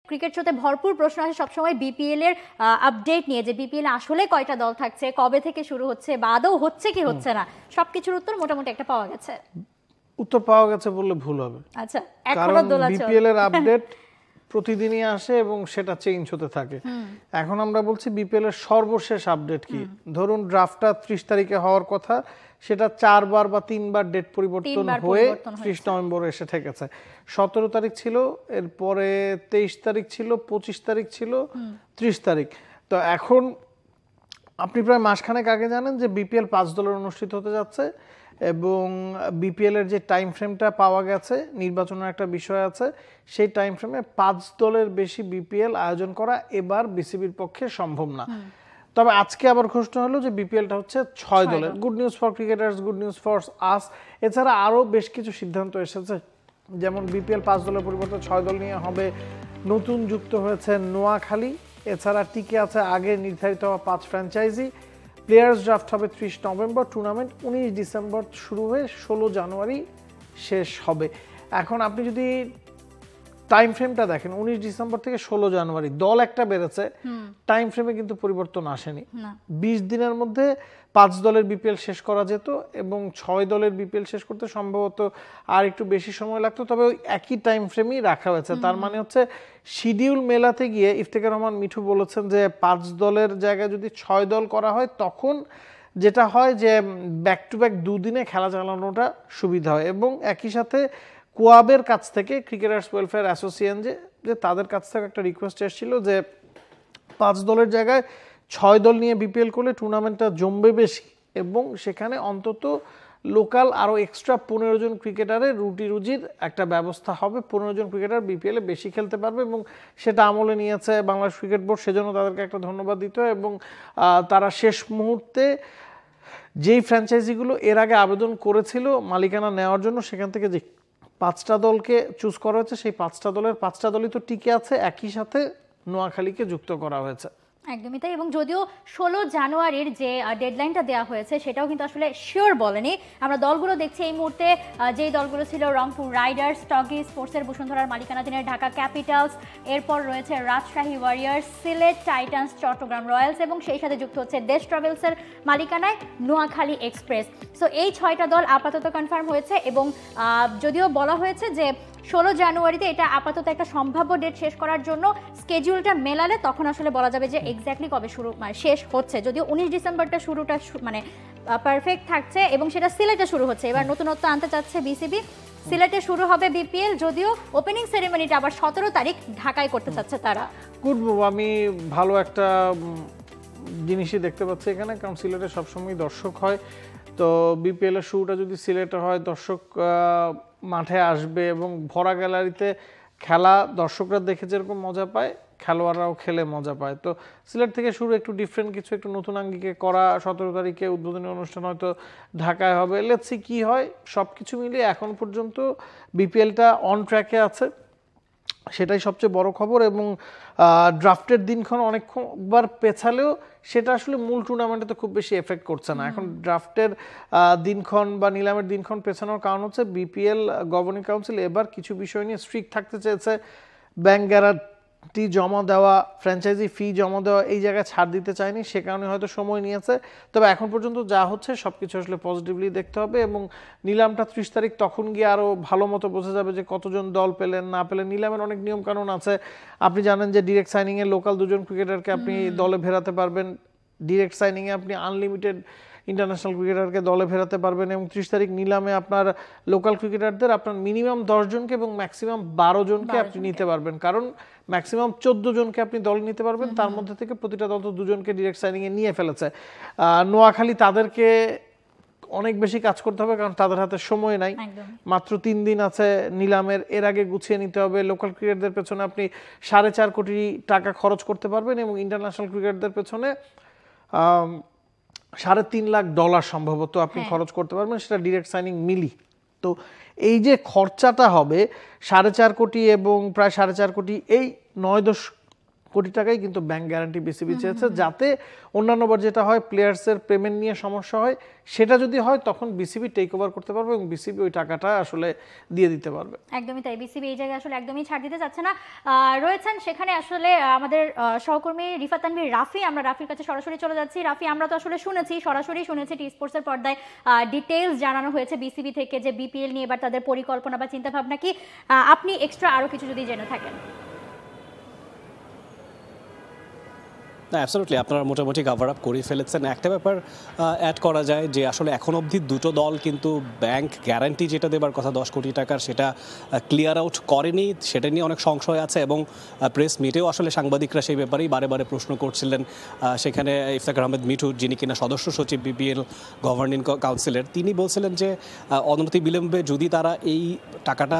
Cricket শোতে ভরপুর প্রশ্ন আসে সবসময় বিপিএল এর আপডেট নিয়ে, যে বিপিএল আসলে কয়টা দল থাকছে, কবে থেকে শুরু হচ্ছে, বা আদৌ হচ্ছে কি হচ্ছে না, সবকিছুর উত্তর মোটামুটি একটা পাওয়া গেছে। উত্তর পাওয়া গেছে বললে ভুল হবে। আচ্ছা, এখনো দোলাচল। বিপিএল এর আপডেট প্রতিদিনই আসে এবং সেটা চেঞ্জ হতে থাকে। এখন আমরা বলছি বিপিএল এর সর্বশেষ আপডেট কি। ধরুন ড্রাফটটা 30 তারিখে হওয়ার কথা, সেটা 4 বার বা 3 বার ডেট পরিবর্তন হয়ে 30 নভেম্বর এসে ঠেকেছে। 17 তারিখ ছিল, এরপরে 23 তারিখ ছিল, 25 তারিখ ছিল, 30 তারিখ। তো এখন আপনি প্রায় মাসখানেক আগে জানেন যে বিপিএল 5 দলের অনুষ্ঠিত হতে যাচ্ছে এবং বিপিএল এর যে টাইম ফ্রেমটা পাওয়া গেছে, নির্বাচনের একটা বিষয় আছে, সেই টাইম ফ্রেমে 5 দলের বেশি বিপিএল আয়োজন করা এবার বিসিবির পক্ষে সম্ভব না। তবে আজকে আবার ঘোষণা হলো যে বিপিএলটা হচ্ছে 6 দলের। Good news for cricketers, good news for us. এছাড়া আরও বেশ কিছু সিদ্ধান্ত এসেছে, যেমন বিপিএল 5 দলের পরিবর্তে 6 দল নিয়ে হবে। নতুন যুক্ত হয়েছে নোয়াখালী। এছাড়া টিকে আছে আগে নির্ধারিত হওয়া 5 ফ্র্যাঞ্চাইজি। প্লেয়ার্স ড্রাফট হবে 30 নভেম্বর, টুর্নামেন্ট 19 ডিসেম্বর শুরু হয়ে 16 জানুয়ারি শেষ হবে। এখন আপনি যদি টাইম ফ্রেমটা দেখেন, 19 ডিসেম্বর থেকে 16 জানুয়ারি, দল একটা বেড়েছে, টাইম ফ্রেমে কিন্তু পরিবর্তন আসেনি। 20 দিনের মধ্যে 5 দলের বিপিএল শেষ করা যেত এবং 6 দলের বিপিএল শেষ করতে সম্ভবত আর একটু বেশি সময় লাগতো, তবে ওই একই টাইম ফ্রেমই রাখা হয়েছে। তার মানে হচ্ছে শিডিউল মেলাতে গিয়ে ইফতেখার রহমান মিঠু বলেছেন যে 5 দলের জায়গায় যদি 6 দল করা হয়, তখন যেটা হয় যে ব্যাক টু ব্যাক দুদিনে খেলা চালানোটা সুবিধা হয়। এবং একই সাথে কোয়াবের কাছ থেকে, ক্রিকেটার্স ওয়েলফেয়ার অ্যাসোসিয়েশন যে তাদের কাছ থেকে একটা রিকোয়েস্ট এসেছিল যে 5 দলের জায়গায় 6 দল নিয়ে বিপিএল করলে টুর্নামেন্টটা জমবে বেশি এবং সেখানে অন্তত লোকাল আরও এক্সট্রা 15 জন ক্রিকেটারের রুজির একটা ব্যবস্থা হবে। 15 জন ক্রিকেটার বিপিএলে বেশি খেলতে পারবে এবং সেটা আমলে নিয়েছে বাংলাদেশ ক্রিকেট বোর্ড, সেজন্য তাদেরকে একটা ধন্যবাদ দিতে হয়। এবং তারা শেষ মুহূর্তে যেই ফ্র্যাঞ্চাইজিগুলো এর আগে আবেদন করেছিল মালিকানা নেওয়ার জন্য, সেখান থেকে যে 5টা দলকে চুজ করা হয়েছে, সেই 5টা দলের 5টা দলই তো টিকে আছে, একই সাথে নোয়াখালীকে যুক্ত করা হয়েছে। একদমই তাই। এবং যদিও 16 জানুয়ারির যে ডেডলাইনটা দেওয়া হয়েছে সেটাও কিন্তু আসলে শিওর বলেনি। আমরা দলগুলো দেখছি এই মুহূর্তে, যেই দলগুলো ছিল রংপুর রাইডার্স, স্টকি স্পোর্টসের বসুন্ধরার মালিকানাধীনের ঢাকা ক্যাপিটালস, এরপর রয়েছে Rajshahi Warriors, Sylhet Titans, Chattogram Royals এবং সেই সাথে যুক্ত হচ্ছে দেশ ট্রাভেলসের মালিকানায় নোয়াখালী এক্সপ্রেস। সো এই 6টা দল আপাতত কনফার্ম হয়েছে এবং যদিও বলা হয়েছে যে 16 জানুয়ারিতে এটা আপাতত একটা সম্ভাব্য ডেট শেষ করার জন্য স্কেডিউলটা মেলালে তখন আসলে বলা যাবে যে এক্স্যাক্টলি কবে শুরু শেষ হচ্ছে। যদিও 19 ডিসেম্বরটা শুরুটা মানে পারফেক্ট থাকছে এবং সেটা সিলেটে শুরু হচ্ছে। এবার নতুনত্ব আনতে চাচ্ছে বিসিবি, সিলেটে শুরু হবে বিপিএল, যদিও ওপেনিং সেরেমনিটা আবার 17 তারিখ ঢাকায় করতে চাচ্ছে তারা। গুড মুভ, আমি ভালো একটা জিনিসই দেখতে পাচ্ছি এখানে, কারণ সিলেটে সবসময় দর্শক হয়। তো বিপিএল এর শুরুটা যদি সিলেটে হয়, দর্শক মাঠে আসবে এবং ভরা গ্যালারিতে খেলা দর্শকরা দেখে যেরকম মজা পায়, খেলোয়াড়রাও খেলে মজা পায়। তো সিলেট থেকে শুরু, একটু ডিফারেন্ট কিছু, একটু নতুন আঙ্গিকে করা। 17 তারিখে উদ্বোধনী অনুষ্ঠান হয়তো ঢাকায় হবে। লেটস সি কি হয়। সব কিছু মিলিয়ে এখন পর্যন্ত বিপিএলটা অন ট্র্যাকে আছে, সেটাই সবচেয়ে বড় খবর। এবং ড্রাফটের দিনক্ষণ অনেকবার পেছালেও সেটা আসলে মূল টুর্নামেন্টে তো খুব বেশি এফেক্ট করছে না। এখন ড্রাফটের দিনক্ষণ বা নিলামের দিনক্ষণ পেছানোর কারণ হচ্ছে বিপিএল গভর্নিং কাউন্সিল এবার কিছু বিষয় নিয়ে স্ট্রিক্ট থাকতে চেয়েছে। ব্যাংক গ্যারান্টি জমা দেওয়া, ফ্র্যাঞ্চাইজি ফি জমা দেওয়া, এই জায়গায় ছাড় দিতে চায়নি, সে কারণে হয়তো সময় নিয়েছে। তবে এখন পর্যন্ত যা হচ্ছে সব কিছু আসলে পজিটিভলি দেখতে হবে এবং নিলামটা 30 তারিখ, তখন গিয়ে আরও ভালো মতো বোঝা যাবে যে কতজন দল পেলেন না পেলেন। নিলামের অনেক নিয়মকানুন আছে, আপনি জানেন যে ডিরেক্ট সাইনিংয়ে লোকাল 2 জন ক্রিকেটারকে আপনি দলে ফেরাতে পারবেন, ডিরেক্ট সাইনিংয়ে আপনি আনলিমিটেড ইন্টারন্যাশনাল ক্রিকেটারকে দলে ফেরাতে পারবেন। এবং 30 তারিখ নিলামে আপনার লোকাল ক্রিকেটারদের আপনার মিনিমাম 10 জনকে এবং ম্যাক্সিমাম 12 জনকে আপনি নিতে পারবেন, কারণ ম্যাক্সিমাম 14 জনকে আপনি দলে নিতে পারবেন, তার মধ্যে থেকে প্রতিটা দল তো 2 জনকে ডিরেক্ট সাইনিংয়ে নিয়ে ফেলেছে। নোয়াখালী তাদেরকে অনেক বেশি কাজ করতে হবে, কারণ তাদের হাতে সময় নাই, মাত্র 3 দিন আছে নিলামের, এর আগে গুছিয়ে নিতে হবে। লোকাল ক্রিকেটারদের পেছনে আপনি 4.5 কোটি টাকা খরচ করতে পারবেন এবং ইন্টারন্যাশনাল ক্রিকেটারদের পেছনে $3.5 লাখ সম্ভবত আপনি খরচ করতে পারবেন, সেটা ডিরেক্ট সাইনিং মিলি। তো এই যে খরচাটা হবে 4.5 কোটি এবং প্রায় 4.5 কোটি, এই কোটি টাকাই কিন্তু ব্যাংক গ্যারান্টি বিসিবি চেয়েছে, যাতে অন্যান্যবার যেটা হয় প্লেয়ার্সের পেমেন্ট নিয়ে সমস্যা হয়, সেটা যদি হয় তখন বিসিবি টেক ওভার করতে পারবে এবং বিসিবি ওই টাকাটা আসলে দিয়ে দিতে পারবে। একদমই তাই, বিসিবি এই জায়গায় আসলে একদমই ছাড় দিতে চাচ্ছে না। রয়েছেন সেখানে আসলে আমাদের সহকর্মী রিফাত তানভীর রাফি, আমরা রাফির কাছে সরাসরি চলে যাচ্ছি। রাফি, আমরা তো আসলে সরাসরি শুনেছি টি স্পোর্টসের পর্দায় ডিটেইলস জানানো হয়েছে বিসিবি থেকে যে বিপিএল নিয়ে এবার তাদের পরিকল্পনা বা চিন্তাভাবনা কি, আপনি এক্সট্রা আরও কিছু যদি জেনে থাকেন। না, অ্যাবসলিউটলি আপনারা মোটামুটি কভার আপ করে ফেলেছেন। একটা ব্যাপার অ্যাড করা যায় যে আসলে এখন অবধি দুটো দল কিন্তু ব্যাংক গ্যারান্টি যেটা দেবার কথা 10 কোটি টাকার, সেটা ক্লিয়ার আউট করেনি, সেটা নিয়ে অনেক সংশয় আছে এবং প্রেস মিটেও আসলে সাংবাদিকরা সেই ব্যাপারেই বারে বারে প্রশ্ন করছিলেন। সেখানে ইফতেখার আহমেদ মিঠু, যিনি কিনা সদস্য সচিব বিপিএল গভর্নিং কাউন্সিলের, তিনি বলছিলেন যে অনুমতি বিলম্বে যদি তারা এই টাকাটা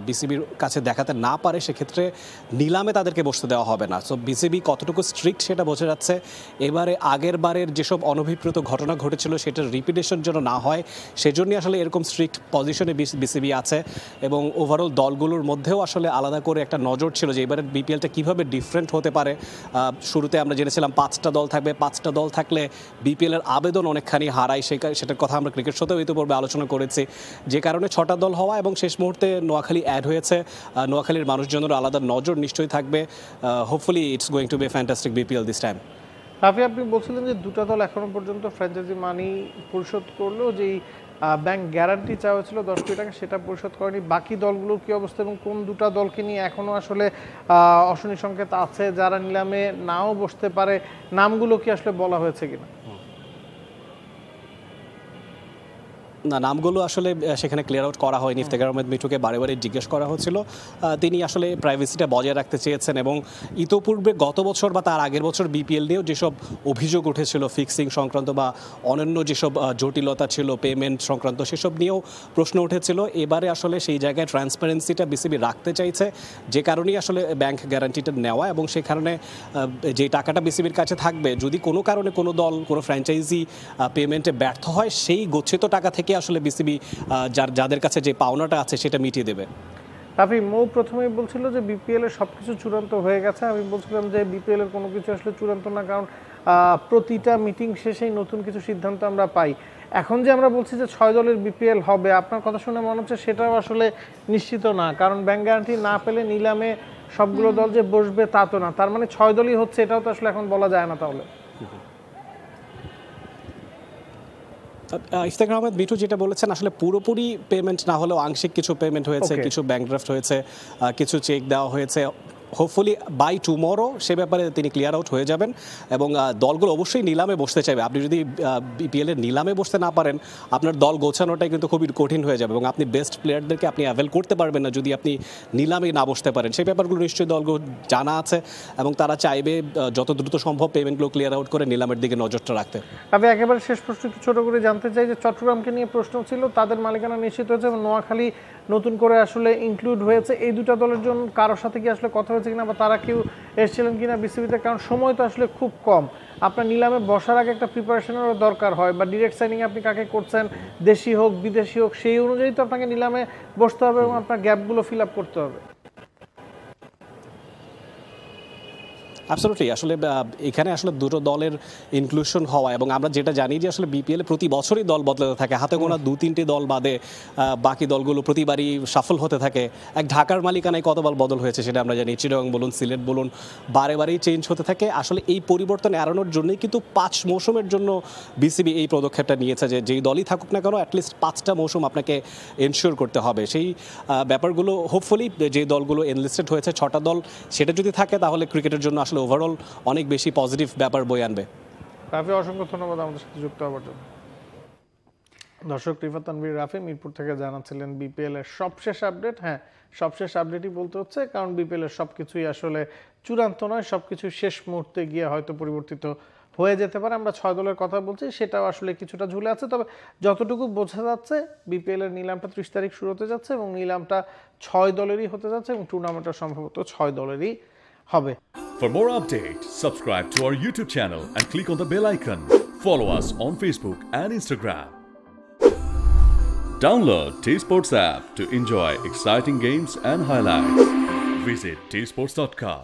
বিসিবির কাছে দেখাতে না পারে, সেক্ষেত্রে নিলামে তাদেরকে বসতে দেওয়া হবে না। সো বিসিবি কতটুকু স্ট্রিক্ট সেটা বোঝা যাচ্ছে। এবারে আগের বারের যেসব অনভিপ্রেত ঘটনা ঘটেছিল সেটার রিপিটেশন যেন না হয়, সেজন্যই আসলে এরকম স্ট্রিক্ট পজিশনে বিসিবি আছে। এবং ওভারঅল দলগুলোর মধ্যেও আসলে আলাদা করে একটা নজর ছিল যে এবারের বিপিএলটা কীভাবে ডিফারেন্ট হতে পারে। শুরুতে আমরা জেনেছিলাম 5টা দল থাকবে, 5টা দল থাকলে বিপিএলের আবেদন অনেকখানি হারায়, সেটার কথা আমরা ক্রিকেট শোতেও ইতিপূর্বে আলোচনা করেছি, যে কারণে 6টা দল হওয়া এবং শেষ মুহূর্তে নোয়াখালী অ্যাড হয়েছে। নোয়াখালীর মানুষজনের আলাদা নজর নিশ্চয়ই থাকবে। Hopefully it's going to be a fantastic BPL this time. Rafi, আপনি বলছিলেন যে দুটো দল এখনো পর্যন্ত ফ্র্যাঞ্চাইজি মানি পরিশোধ করলো, যেই ব্যাংক গ্যারান্টি চাওয়া হয়েছিল 10 কোটি টাকা, সেটা পরিশোধ করেনি। বাকি দলগুলোর কি অবস্থা এবং কোন দুটো দলকে নিয়ে এখনো আসলে অশনি সংকেত আছে যারা নিলামে নাও বসতে পারে, নামগুলো কি আসলে বলা হয়েছে কিনা? না, নামগুলো আসলে সেখানে ক্লিয়ার আউট করা হয়নি। ইফতেখার আহমেদ মিঠুকে বারে বারে জিজ্ঞেস করা হচ্ছিল, তিনি আসলে প্রাইভেসিটা বজায় রাখতে চেয়েছেন। এবং ইতোপূর্বে গত বছর বা তার আগের বছর বিপিএল নিয়েও যেসব অভিযোগ উঠেছিল ফিক্সিং সংক্রান্ত বা অন্যান্য যেসব জটিলতা ছিল পেমেন্ট সংক্রান্ত, সেসব নিয়েও প্রশ্ন উঠেছিল। এবারে আসলে সেই জায়গায় ট্রান্সপারেন্সিটা বিসিবি রাখতে চাইছে, যে কারণেই আসলে ব্যাংক গ্যারান্টিটা নেওয়া। এবং সেই কারণে যে টাকাটা বিসিবির কাছে থাকবে, যদি কোনো কারণে কোনো দল কোনো ফ্র্যাঞ্চাইজি পেমেন্টে ব্যর্থ হয়, সেই গচ্ছিত টাকা থেকে আসলে বিসিবি যাদের কাছে যে পাওনাটা আছে সেটা মিটিয়ে দেবে। রাফি, মৌ প্রথমেই বলছিল যে বিপিএল এর সবকিছু চূড়ান্ত হয়ে গেছে। আমি বলছিলাম যে বিপিএল এর কোনো কিছু আসলে চূড়ান্ত না, কারণ প্রতিটা মিটিং শেষেই নতুন কিছু সিদ্ধান্ত আমরা পাই। এখন যে আমরা বলছি যে 6 দলের বিপিএল হবে, আপনার কথা শুনে মনে হচ্ছে সেটাও আসলে নিশ্চিত না, কারণ ব্যাংক গ্যারান্টি না পেলে নিলামে সবগুলো দল যে বসবে তা তো না। তার মানে 6 দলই হচ্ছে, এটাও তো আসলে এখন বলা যায় না। তাহলে ইফতেখার আহমেদ মিঠু যেটা বলেছেন, আসলে পুরোপুরি পেমেন্ট না হলেও আংশিক কিছু পেমেন্ট হয়েছে, কিছু ব্যাংক ড্রাফট হয়েছে, কিছু চেক দেওয়া হয়েছে। হোপফুলি বাই টুমরো সে ব্যাপারে তিনি ক্লিয়ার আউট হয়ে যাবেন এবং দলগুলো অবশ্যই নিলামে বসতে চাইবে। আপনি যদি বিপিএলের নিলামে বসতে না পারেন, আপনার দল গোছানোটাই কিন্তু খুবই কঠিন হয়ে যাবে এবং আপনি বেস্ট প্লেয়ারদেরকে আপনি অ্যাভেল করতে পারবেন না যদি আপনি নিলামে না বসতে পারেন। সেই ব্যাপারগুলো নিশ্চয়ই দলগুলো জানা আছে এবং তারা চাইবে যত দ্রুত সম্ভব পেমেন্টগুলো ক্লিয়ার আউট করে নিলামের দিকে নজরটা রাখতে। আমি একেবারে শেষ প্রশ্ন একটু ছোট করে জানতে চাই যে চট্টগ্রামকে নিয়ে প্রশ্ন ছিল, তাদের মালিকানা নিশ্চিত হয়েছে এবং নোয়াখালী নতুন করে আসলে ইনক্লুড হয়েছে। এই দুটো দলের জন্য কারোর সাথে কি আসলে কথা হয়েছে কিনা বা তারা কেউ এসেছিলেন কিনা বিসিবিতে? কারণ সময় তো আসলে খুব কম, আপনার নিলামে বসার আগে একটা প্রিপারেশনেরও দরকার হয়, বা ডিরেক্ট সাইনিং আপনি কাকে করছেন, দেশি হোক বিদেশি হোক, সেই অনুযায়ী তো আপনাকে নিলামে বসতে হবে এবং আপনার গ্যাপগুলো ফিল আপ করতে হবে। অ্যাবসলিউটলি, আসলে এখানে আসলে দুটো দলের ইনক্লুশন হওয়া এবং আমরা যেটা জানি যে আসলে বিপিএল প্রতি বছরই দল বদলাতে থাকে, হাতে গোনা 2-3টি দল বাদে বাকি দলগুলো প্রতিবারই সাফল হতে থাকে। এক ঢাকার মালিকানায় কতবার বদল হয়েছে সেটা আমরা জানি, চিটাগং বলুন সিলেট বলুন, বারেই চেঞ্জ হতে থাকে। আসলে এই পরিবর্তন এড়ানোর জন্যই কিন্তু 5 মৌসুমের জন্য বিসিবি এই পদক্ষেপটা নিয়েছে যে যেই দলই থাকুক না কেন অ্যাটলিস্ট 5টা মৌসুম আপনাকে এনশিওর করতে হবে। সেই ব্যাপারগুলো হোপফুলি যে দলগুলো এনলিস্টেড হয়েছে 6টা দল, সেটা যদি থাকে তাহলে ক্রিকেটের জন্য আসলে ওভারঅল অনেক বেশি পজিটিভ ব্যাপার বয়ে আনবে। রাফি, অসংখ্য ধন্যবাদ আমাদের সাথে যুক্ত হওয়ার জন্য। দর্শক, রিফাত তানভীর রাফি মিরপুর থেকে জানাচ্ছিলেন বিপিএল এর সবশেষ আপডেট। হ্যাঁ, সবশেষ আপডেটই বলতে হচ্ছে, কারণ বিপিএল এর সবকিছুই আসলে চূড়ান্ত নয়, সবকিছু শেষ মুহূর্তে গিয়ে হয়তো পরিবর্তিত হয়ে যেতে পারে। আমরা 6 দলের কথা বলছি, সেটাও আসলে কিছুটা ঝুলে আছে। তবে যতটুকু বোঝা যাচ্ছে বিপিএল এর নিলামটা 30 তারিখ শুরু হতে যাচ্ছে এবং নিলামটা 6 দলেরই হতে যাচ্ছে এবং টুর্নামেন্টটা সম্ভবত 6 দলেরই হবে। For more updates, subscribe to our YouTube channel and click on the bell icon. Follow us on Facebook and Instagram. Download T-Sports app to enjoy exciting games and highlights. Visit tsports.com.